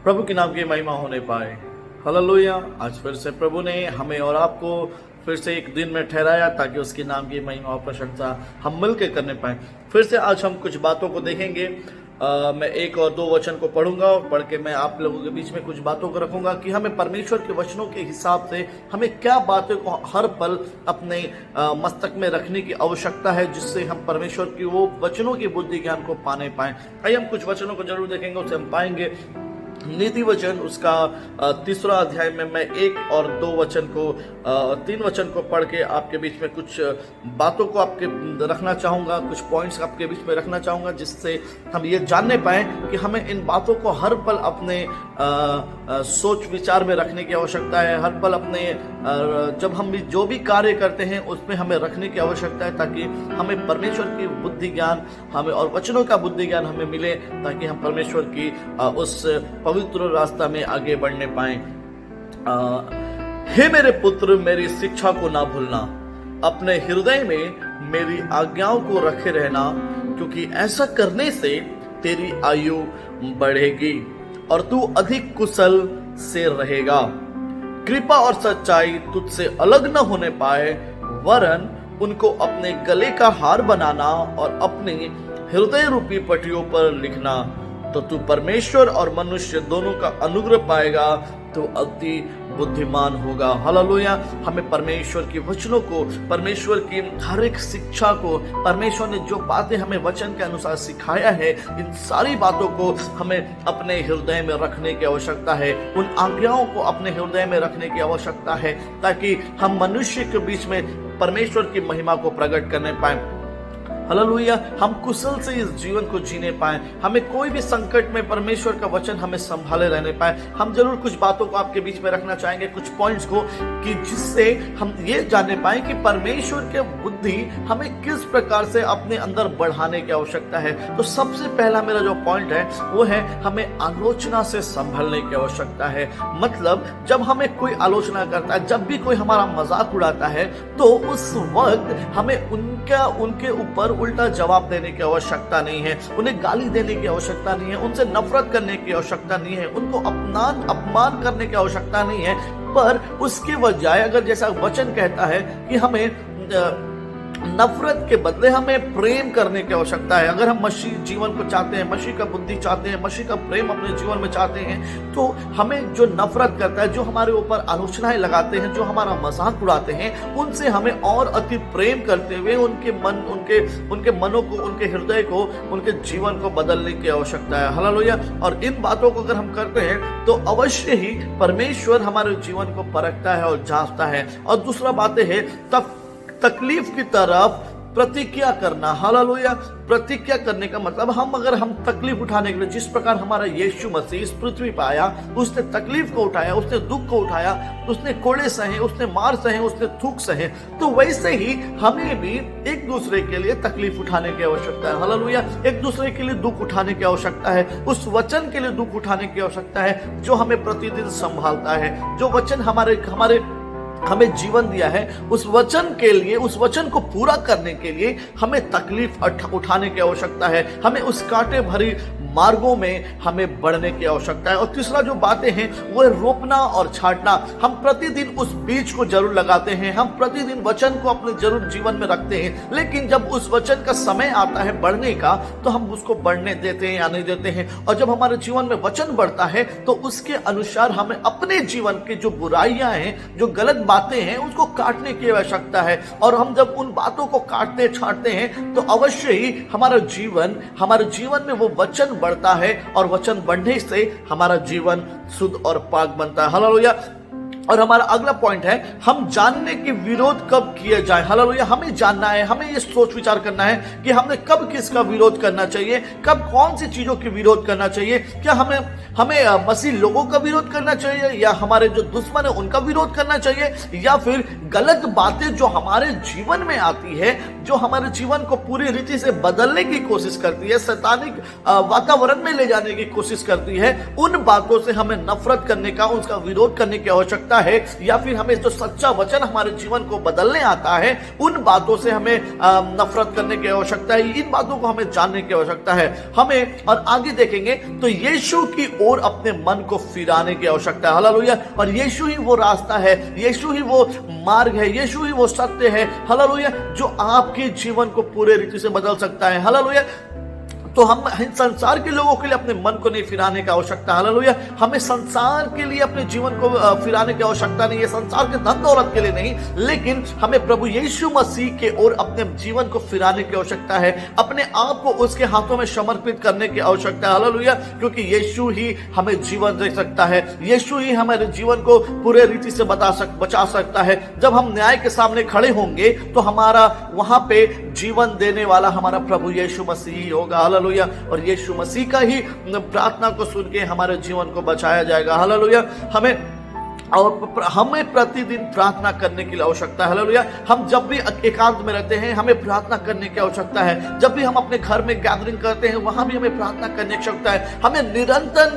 प्रभु के नाम की महिमा होने पाए। हालेलुया। आज फिर से प्रभु ने हमें और आपको फिर से एक दिन में ठहराया ताकि उसके नाम की महिमा और प्रशंसा हम मिलकर करने पाए। फिर से आज हम कुछ बातों को देखेंगे। मैं एक और दो वचन को पढ़ूंगा और पढ़ के मैं आप लोगों के बीच में कुछ बातों को रखूंगा कि हमें परमेश्वर के वचनों के हिसाब से हमें क्या बातों को हर पल अपने मस्तक में रखने की आवश्यकता है, जिससे हम परमेश्वर की वो वचनों की बुद्धि ज्ञान को पाने पाएं। आइए हम कुछ वचनों को जरूर देखेंगे, उससे हम पाएंगे। नीति वचन उसका 3 अध्याय में मैं 1 और 2 वचन को 3 वचन को पढ़ के आपके बीच में कुछ बातों को आपके रखना चाहूँगा, कुछ पॉइंट्स आपके बीच में रखना चाहूँगा, जिससे हम ये जानने पाएँ कि हमें इन बातों को हर पल अपने सोच विचार में रखने की आवश्यकता है। हर पल अपने जब हम जो भी कार्य करते हैं उसमें हमें रखने की आवश्यकता है, ताकि हमें परमेश्वर की बुद्धि ज्ञान हमें और वचनों का बुद्धि ज्ञान हमें मिले, ताकि हम परमेश्वर की उस पवित्र रास्ता में आगे बढ़ने पाए। हे मेरे पुत्र, मेरी शिक्षा को ना भूलना, अपने हृदय में मेरी आज्ञाओं को रखे रहना, क्योंकि ऐसा करने से तेरी आयु बढ़ेगी और तू अधिक कुशल से रहेगा। कृपा और सच्चाई तुझसे अलग न होने पाए, वरन उनको अपने गले का हार बनाना और अपने हृदय रूपी पटियों पर लिखना, तो तू परमेश्वर और मनुष्य दोनों का अनुग्रह पाएगा, तो अति बुद्धिमान होगा। हालेलुया। हमें परमेश्वर की वचनों को, परमेश्वर की हर एक शिक्षा को, परमेश्वर ने जो बातें हमें वचन के अनुसार सिखाया है, इन सारी बातों को हमें अपने हृदय में रखने की आवश्यकता है। उन आज्ञाओं को अपने हृदय में रखने की आवश्यकता है, ताकि हम मनुष्य के बीच में परमेश्वर की महिमा को प्रकट करने पाए। हालेलुया। हम कुशल से इस जीवन को जीने पाए, हमें कोई भी संकट में परमेश्वर का वचन हमें संभाले रहने पाए। हम जरूर कुछ बातों को आपके बीच में रखना चाहेंगे, कुछ पॉइंट्स को, कि जिससे हम ये जानने पाए कि परमेश्वर के बुद्धि हमें किस प्रकार से अपने अंदर बढ़ाने की आवश्यकता है। तो सबसे पहला मेरा जो पॉइंट है वो है, हमें आलोचना से संभलने की आवश्यकता है। मतलब जब हमें कोई आलोचना करता है, जब भी कोई हमारा मजाक उड़ाता है, तो उस वक्त हमें उनके ऊपर उल्टा जवाब देने की आवश्यकता नहीं है, उन्हें गाली देने की आवश्यकता नहीं है, उनसे नफरत करने की आवश्यकता नहीं है, उनको अपमान करने की आवश्यकता नहीं है। पर उसके बजाय, अगर जैसा वचन कहता है कि हमें नफरत के बदले हमें प्रेम करने की आवश्यकता है। अगर हम मसीह जीवन को चाहते हैं, मसीह का बुद्धि चाहते हैं, मसीह का प्रेम अपने जीवन में चाहते हैं, तो हमें जो नफरत करता है, जो हमारे ऊपर आलोचनाएं लगाते हैं, जो हमारा मजाक उड़ाते हैं, उनसे हमें और अति प्रेम करते हुए उनके मनों को, उनके हृदय को, उनके जीवन को बदलने की आवश्यकता है। हालेलुया। और इन बातों को अगर हम करते हैं तो अवश्य ही परमेश्वर हमारे जीवन को परखता है और जांचता है। और दूसरा बात है, तकलीफ की तरफ प्रतिक्रिया करना। हालेलुया। प्रतिक्रिया करने का मतलब, अगर हम तकलीफ उठाने के लिए, जिस प्रकार हमारा यीशु मसीह इस पृथ्वी पर आया, उसने तकलीफ को उठाया, उसने दुख को उठाया, उसने कोड़े सहे, उसने मार सहे, उसने थूक सहे, तो वैसे ही हमें भी एक दूसरे के लिए तकलीफ उठाने की आवश्यकता है। हालेलुया। एक दूसरे के लिए दुख उठाने की आवश्यकता है, उस वचन के लिए दुख उठाने की आवश्यकता है जो हमें प्रतिदिन संभालता है, जो वचन हमें जीवन दिया है। उस वचन के लिए, उस वचन को पूरा करने के लिए हमें तकलीफ उठाने की आवश्यकता है, हमें उस कांटे भरी मार्गों में हमें बढ़ने की आवश्यकता है। और तीसरा जो बातें हैं वो है रोपना और छांटना। हम प्रतिदिन उस बीज को जरूर लगाते हैं, हम प्रतिदिन वचन को अपने जरूर जीवन में रखते हैं, लेकिन जब उस वचन का समय आता है बढ़ने का, तो हम उसको बढ़ने देते हैं या नहीं देते हैं। और जब हमारे जीवन में वचन बढ़ता है, तो उसके अनुसार हमें अपने जीवन की जो बुराइयां हैं, जो गलत बातें हैं, उसको काटने की आवश्यकता है। और हम जब उन बातों को काटते छांटते हैं, तो अवश्य ही हमारे जीवन में वो वचन बढ़ता है, और वचन बढ़ने से हमारा जीवन शुद्ध और पाक बनता है। हालेलुया। और हमारा अगला पॉइंट है, हम जानने की विरोध कब किए जाए। हालेलुया। हमें जानना है, हमें ये सोच विचार करना है कि हमें कब किसका विरोध करना चाहिए, कब कौन सी चीजों की विरोध करना चाहिए। क्या हमें मसीह लोगों का विरोध करना चाहिए, या हमारे जो दुश्मन है उनका विरोध करना चाहिए, या फिर गलत बातें जो हमारे जीवन में आती है, जो हमारे जीवन को पूरी रीति से बदलने की कोशिश करती है, शैतानिक वातावरण में ले जाने की कोशिश करती है, उन बातों से हमें नफरत करने का, उसका विरोध करने की आवश्यकता आवश्यकता है, या फिर हमें जो सच्चा वचन हमारे जीवन को बदलने आता है, उन बातों से हमें नफरत करने की आवश्यकता है, इन बातों को हमें जानने की आवश्यकता है हमें। और आगे देखेंगे तो यीशु की ओर अपने मन को फिराने की आवश्यकता है। हालेलुया। और यीशु ही वो रास्ता है, यीशु ही वो मार्ग है, यीशु ही वो सत्य है, हालेलुया, जो आपके जीवन को पूरे रीति से बदल सकता है। हालेलुया। तो हम संसार के लोगों के लिए अपने मन को नहीं फिराने की आवश्यकता, हालेलुया। हमें संसार के लिए अपने जीवन को फिराने की आवश्यकता नहीं है, संसार के धन दौलत के लिए नहीं, लेकिन हमें प्रभु यीशु मसीह के ओर अपने जीवन को फिराने की आवश्यकता है, अपने आप को उसके हाथों में समर्पित करने की आवश्यकता है। हालेलुया। क्योंकि यीशु ही हमें जीवन दे सकता है, यीशु ही हमारे जीवन को पूरे रीति से बचा सकता है। जब हम न्याय के सामने खड़े होंगे तो हमारा वहां पे जीवन देने वाला हमारा प्रभु यीशु मसीह होगा। हालेलुया। और यीशु मसीह का ही प्रार्थना को सुन के हमारे जीवन को बचाया जाएगा। हालेलुया। हमें प्रतिदिन प्रार्थना करने की आवश्यकता है। हालेलुया। हम जब भी एकांत में रहते हैं हमें प्रार्थना करने की आवश्यकता है, जब भी हम अपने घर में गैदरिंग करते हैं वहां भी हमें प्रार्थना करने की आवश्यकता है। हमें निरंतर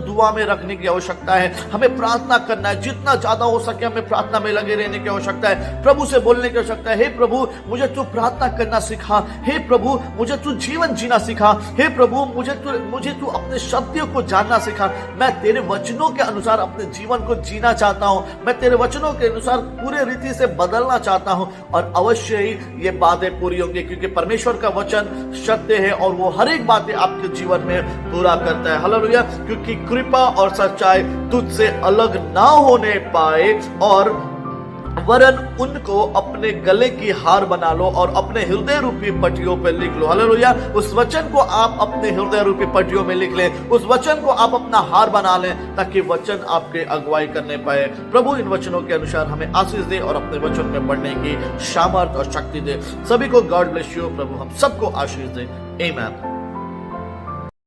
दुआ में रखने की आवश्यकता है, हमें प्रार्थना करना है, जितना ज्यादा हो सके हमें प्रार्थना में लगे रहने की आवश्यकता है, प्रभु से बोलने की आवश्यकता है, हे प्रभु मुझे तू प्रार्थना करना सिखा, हे प्रभु मुझे तू जीवन जीना सिखा, हे प्रभु मुझे तू अपने शब्दों को जानना सिखा, मैं तेरे वचनों के अनुसार अपने जीवन को जीना चाहता हूं, मैं तेरे वचनों के अनुसार पूरे रीति से बदलना चाहता हूं। और अवश्य ही ये बातें पूरी होंगी, क्योंकि परमेश्वर का वचन सत्य है और वो हर एक बातें आपके जीवन में पूरा करता है। हालेलुया। क्योंकि कृपा और सच्चाई तुझसे अलग ना होने पाए, और वरन उनको अपने गले की हार बना लो और अपने हृदय रूपी पट्टियों पर लिख लो। हालेलुया। उस वचन को आप अपने हृदय रूपी पट्टियों में लिख लें, उस वचन को आप अपना हार बना लें, ताकि वचन आपके अगुवाई करने पाए। प्रभु इन वचनों के अनुसार हमें आशीष दे और अपने वचन में बढ़ने की सामर्थ और शक्ति दे। सभी को गॉड ब्लेस यू। प्रभु हम सबको आशीष दे। आमीन।